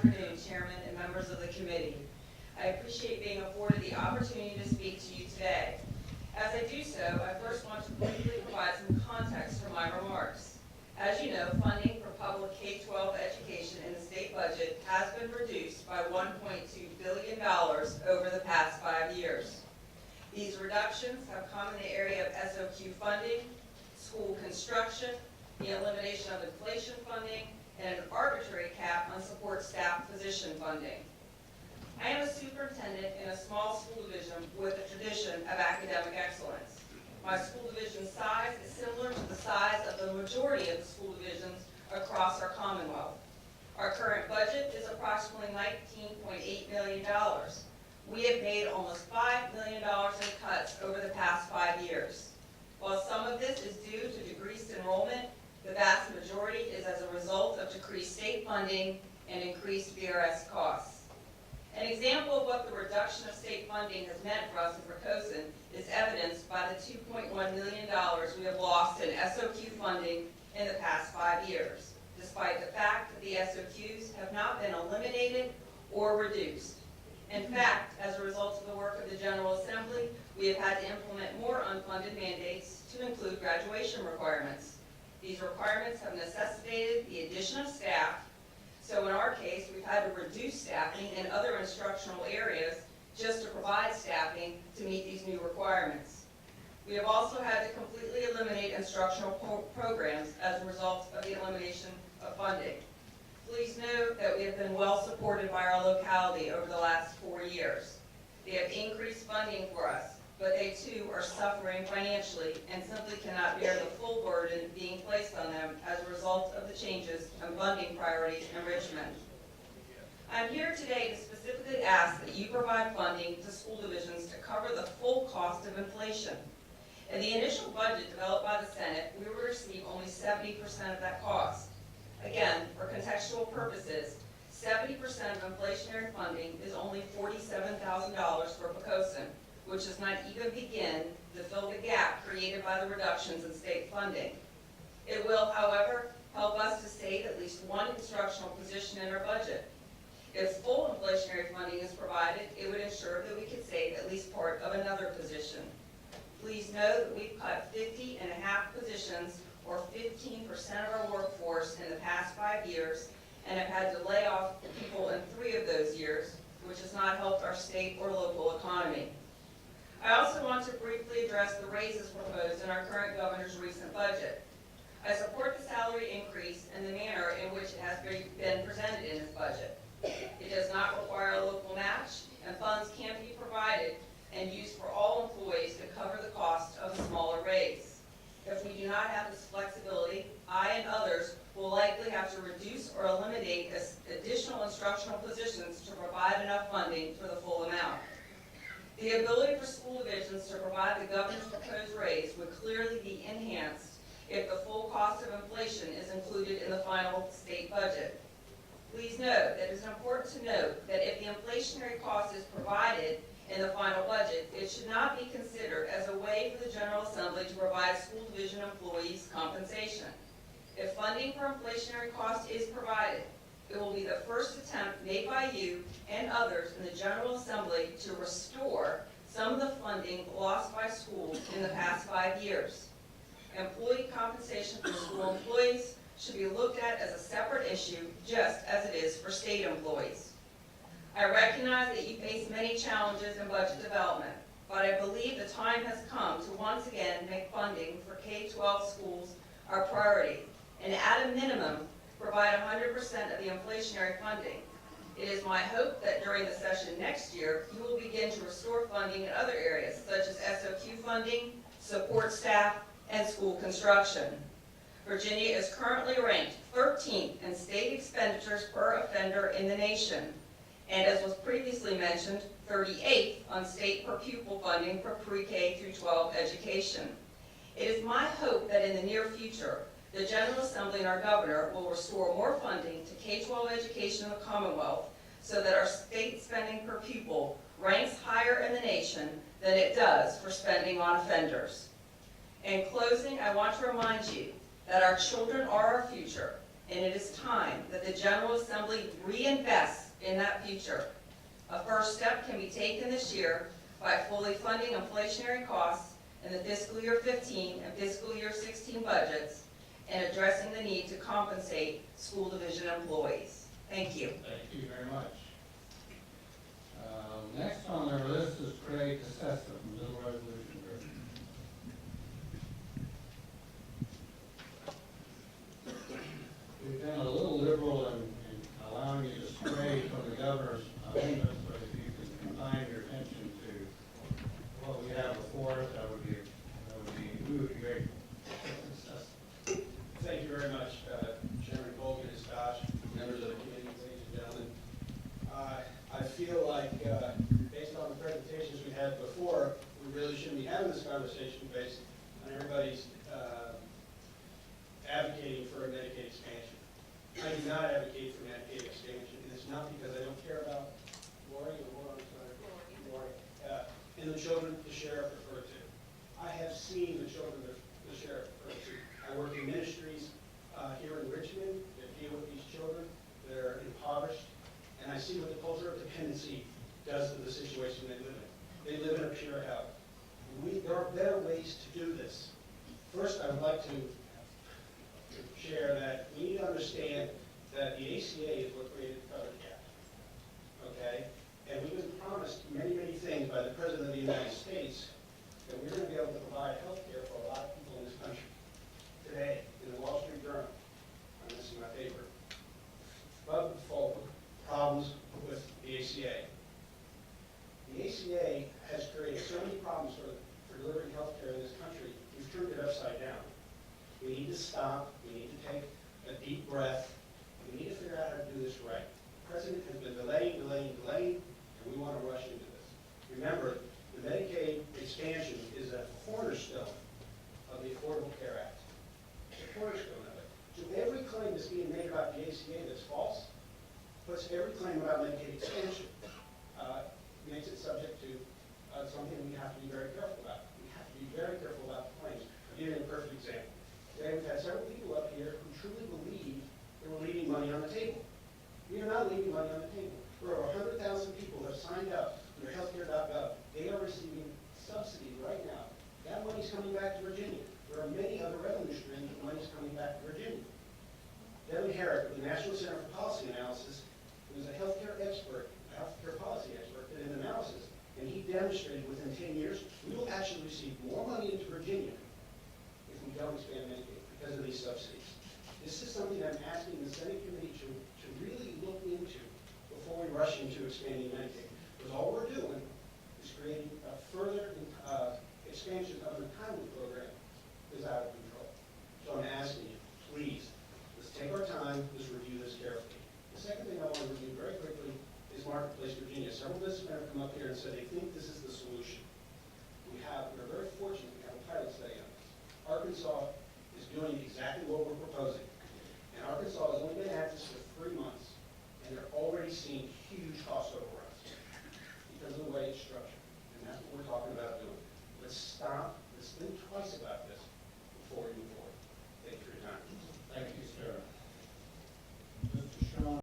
afternoon, Chairman and members of the committee. I appreciate being afforded the opportunity to speak to you today. As I do so, I first want to briefly provide some context for my remarks. As you know, funding for public K-12 education in the state budget has been reduced by $1.2 billion over the past 5 years. These reductions have come in the area of SOQ funding, school construction, the elimination of inflation funding, and an arbitrary cap on support staff position funding. I am a superintendent in a small school division with a tradition of academic excellence. My school division size is similar to the size of the majority of the school divisions across our Commonwealth. Our current budget is approximately $19.8 million. We have made almost $5 million in cuts over the past 5 years. While some of this is due to decreased enrollment, the vast majority is as a result of decreased state funding and increased VRS costs. An example of what the reduction of state funding has meant for us in Poquoson is evidenced by the $2.1 million we have lost in SOQ funding in the past 5 years, despite the fact that the SOQs have not been eliminated or reduced. In fact, as a result of the work of the General Assembly, we have had to implement more unfunded mandates to include graduation requirements. These requirements have necessitated the addition of staff, so in our case, we've had to reduce staffing in other instructional areas just to provide staffing to meet these new requirements. We have also had to completely eliminate instructional programs as a result of the elimination of funding. Please note that we have been well supported by our locality over the last 4 years. They have increased funding for us, but they too are suffering financially and simply cannot bear the full burden being placed on them as a result of the changes in funding priorities in Richmond. I'm here today to specifically ask that you provide funding to school divisions to cover the full cost of inflation. In the initial budget developed by the Senate, we will receive only 70% of that cost. Again, for contextual purposes, 70% of inflationary funding is only $47,000 for Poquoson, which does not even begin to fill the gap created by the reductions in state funding. It will, however, help us to save at least one instructional position in our budget. If full inflationary funding is provided, it would ensure that we could save at least part of another position. Please know that we've cut 50.5 positions, or 15% of our workforce in the past 5 years, and have had to lay off people in 3 of those years, which has not helped our state or local economy. I also want to briefly address the raises proposed in our current governor's recent budget. I support the salary increase and the manner in which it has been presented in his budget. It does not require a local match, and funds can be provided and used for all employees to cover the cost of a smaller raise. If we do not have this flexibility, I and others will likely have to reduce or eliminate additional instructional positions to provide enough funding for the full amount. The ability for school divisions to provide the governor's proposed raise would clearly be enhanced if the full cost of inflation is included in the final state budget. Please note that it is important to note that if the inflationary cost is provided in the final budget, it should not be considered as a way for the General Assembly to provide school division employees compensation. If funding for inflationary cost is provided, it will be the first attempt made by you and others in the General Assembly to restore some of the funding lost by schools in the past 5 years. Employee compensation for school employees should be looked at as a separate issue, just as it is for state employees. I recognize that you face many challenges in budget development, but I believe the time has come to once again make funding for K-12 schools our priority, and at a minimum, provide 100% of the inflationary funding. It is my hope that during the session next year, you will begin to restore funding in other areas, such as SOQ funding, support staff, and school construction. Virginia is currently ranked 13th in state expenditures per offender in the nation, and as was previously mentioned, 38th on state per pupil funding for pre-K through 12 education. It is my hope that in the near future, the General Assembly and our governor will restore more funding to K-12 education in the Commonwealth so that our state spending per pupil ranks higher in the nation than it does for spending on offenders. In closing, I want to remind you that our children are our future, and it is time that the General Assembly reinvests in that future. A first step can be taken this year by fully funding inflationary costs in the fiscal year 15 and fiscal year 16 budgets and addressing the need to compensate school division employees. Thank you. Thank you very much. Next on their list is Craig Assessor from Middle Resolution Group. We've been a little liberal in allowing you to stray from the governor's amendments, but if you can confine your attention to what we have before us, we would be great. Thank you very much, Chairman Colgan and Scott, members of the committee, ladies and gentlemen. I feel like, based on the presentations we had before, we really shouldn't be having this conversation based on everybody's advocating for a Medicaid expansion. I do not advocate for Medicaid expansion, and it's not because I don't care about Lori and the children the sheriff referred to. I have seen the children the sheriff referred to. I work in ministries here in Richmond that deal with these children that are impoverished, and I see what the culture of dependency does to the situation they live in. They live in a pure hell. There are better ways to do this. First, I would like to share that we need to understand that the ACA is what created the covered cap. Okay? And we've been promised many, many things by the President of the United States that we're going to be able to provide health care for a lot of people in this country. Today, in the Wall Street Journal, and this is my favorite, above the fold, problems with the ACA. The ACA has created so many problems for delivering health care in this country, we've turned it upside down. We need to stop, we need to take a deep breath, we need to figure out how to do this right. The President has been delaying, and we want to rush into this. Remember, the Medicaid expansion is a cornerstone of the Affordable Care Act. It's a cornerstone of it. So every claim that's being made about the ACA that's false puts every claim about Medicaid expansion, makes it subject to something we have to be very careful about. We have to be very careful about the claims. I'll give you a perfect example. Today we've had several people up here who truly believe that we're leaving money on the table. We are not leaving money on the table. For over 100,000 people have signed up under healthcare.gov. They are receiving subsidies right now. That money's coming back to Virginia. There are many other revenue streams that money's coming back to Virginia. Devin Herrick of the National Center for Policy Analysis, who is a healthcare expert, a healthcare policy expert, did an analysis, and he demonstrated within 10 years, we will actually receive more money into Virginia if we don't expand Medicaid because of these subsidies. This is something I'm asking the Senate committee to really look into before we rush into expanding Medicaid. Because all we're doing is creating a further expansion of the entitlement program is out of control. So I'm asking you, please, let's take our time, let's review this carefully. The second thing I want to review very quickly is Marketplace Virginia. Several businessmen have come up here and said they think this is the solution. We're very fortunate we have a pilot study on this. Arkansas is doing exactly what we're proposing. And Arkansas has only been at this for 3 months, and they're already seeing huge cost overruns because of the way it's structured. And that's what we're talking about doing. Let's stop, let's think twice about